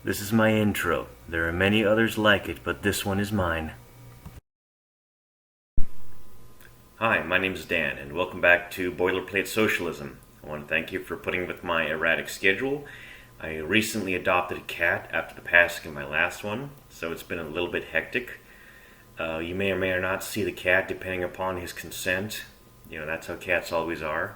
This is my intro. There are many others like it, but this one is mine. Hi, my name is Dan, and welcome back to Boilerplate Socialism. I want to thank you for putting with my erratic schedule. I recently adopted a cat after the passing of my last one, so it's been a little bit hectic. You may or may not see the cat depending upon his consent. That's how cats always are.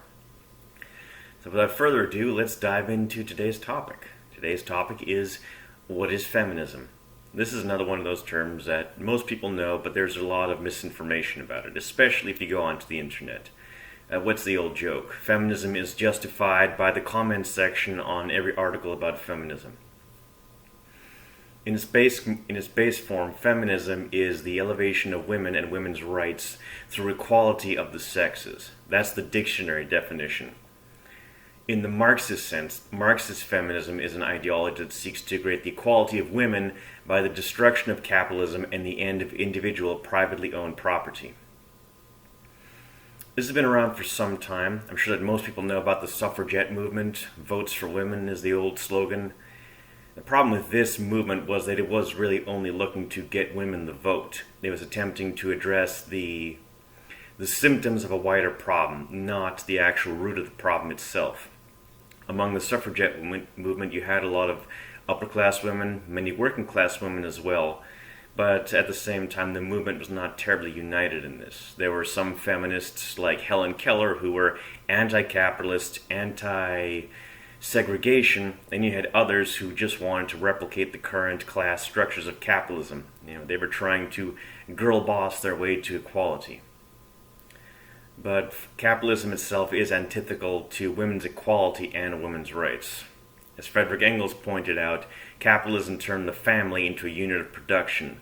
So without further ado, let's dive into today's topic. Today's topic is, what is feminism? This is another one of those terms that most people know, but there's a lot of misinformation about it, especially if you go onto the internet. What's the old joke? Feminism is justified by the comments section on every article about feminism. In its base form, feminism is the elevation of women and women's rights through equality of the sexes. That's the dictionary definition. In the Marxist sense, Marxist feminism is an ideology that seeks to create the equality of women by the destruction of capitalism and the end of individual privately owned property. This has been around for some time. I'm sure that most people know about the suffragette movement. Votes for women is the old slogan. The problem with this movement was that it was really only looking to get women the vote. It was attempting to address the symptoms of a wider problem, not the actual root of the problem itself. Among the suffragette movement, you had a lot of upper-class women, many working-class women as well, but at the same time, the movement was not terribly united in this. There were some feminists like Helen Keller who were anti-capitalist, anti-segregation, and you had others who just wanted to replicate the current class structures of capitalism. They were trying to girl boss their way to equality. But capitalism itself is antithetical to women's equality and women's rights. As Frederick Engels pointed out, capitalism turned the family into a unit of production.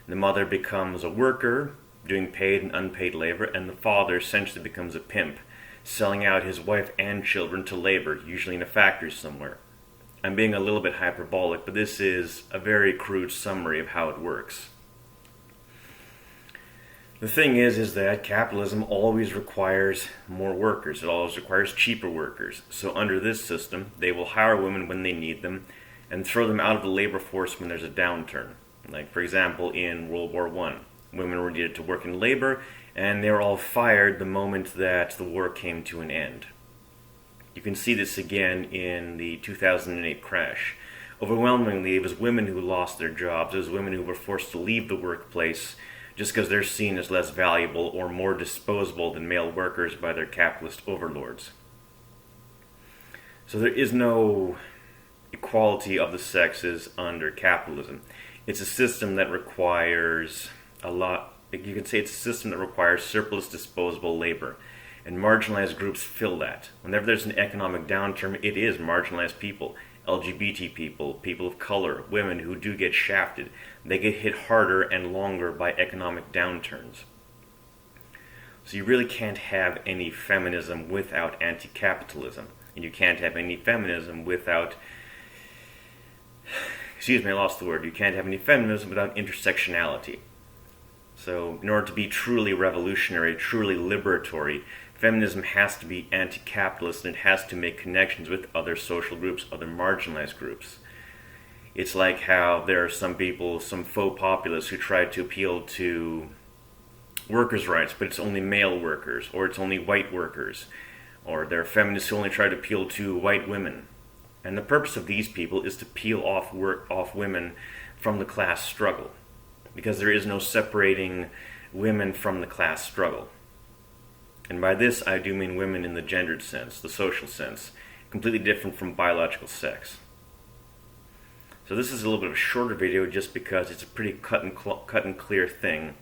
The mother becomes a worker, doing paid and unpaid labor, and the father essentially becomes a pimp, selling out his wife and children to labor, usually in a factory somewhere. I'm being a little bit hyperbolic, but this is a very crude summary of how it works. The thing is that capitalism always requires more workers. It always requires cheaper workers. So under this system, they will hire women when they need them and throw them out of the labor force when there's a downturn. Like, for example, in World War I, women were needed to work in labor, and they were all fired the moment that the war came to an end. You can see this again in the 2008 crash. Overwhelmingly, it was women who lost their jobs. It was women who were forced to leave the workplace just because they're seen as less valuable or more disposable than male workers by their capitalist overlords. So there is no equality of the sexes under capitalism. It's a system that requires you could say it's a system that requires surplus disposable labor, and marginalized groups fill that. Whenever there's an economic downturn, it is marginalized people. LGBT people, people of color, women who do get shafted. They get hit harder and longer by economic downturns. So you really can't have any feminism without anti-capitalism. And you can't have any feminism without... I lost the word. You can't have any feminism without intersectionality. So in order to be truly revolutionary, truly liberatory, feminism has to be anti-capitalist, and it has to make connections with other social groups, other marginalized groups. It's like how there are some people, some faux populists who try to appeal to workers' rights, but it's only male workers, or it's only white workers, or there are feminists who only try to appeal to white women. And the purpose of these people is to peel off women from the class struggle, because there is no separating women from the class struggle. And by this, I do mean women in the gendered sense, the social sense, completely different from biological sex. So this is a little bit of a shorter video just because it's a pretty cut and clear thing.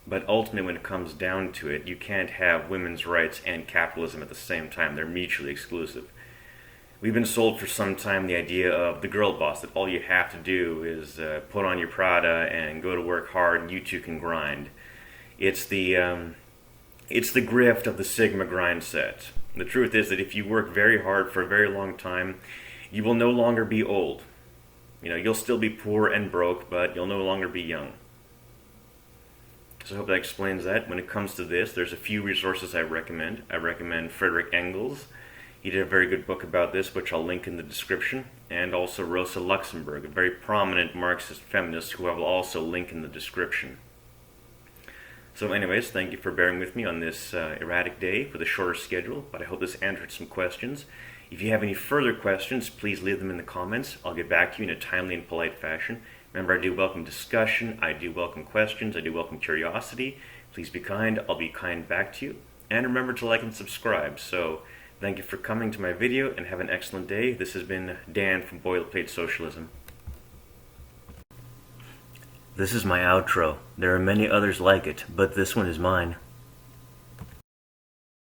But ultimately, when it comes down to it, you can't have women's rights and capitalism at the same time. They're mutually exclusive. We've been sold for some time the idea of the girl boss, that all you have to do is put on your Prada and go to work hard, and you too can grind. It's the grift of the Sigma grind set. The truth is that if you work very hard for a very long time, you will no longer be old. You'll still be poor and broke, but you'll no longer be young. So I hope that explains that. When it comes to this, there's a few resources I recommend. I recommend Frederick Engels. He did a very good book about this, which I'll link in the description, and also Rosa Luxemburg, a very prominent Marxist feminist who I will also link in the description. So anyways, thank you for bearing with me on this erratic day with a shorter schedule, but I hope this answered some questions. If you have any further questions, please leave them in the comments. I'll get back to you in a timely and polite fashion. Remember, I do welcome discussion, I do welcome questions, I do welcome curiosity. Please be kind, I'll be kind back to you. And remember to like and subscribe. So, thank you for coming to my video and have an excellent day. This has been Dan from Boilerplate Socialism. This is my outro. There are many others like it, but this one is mine.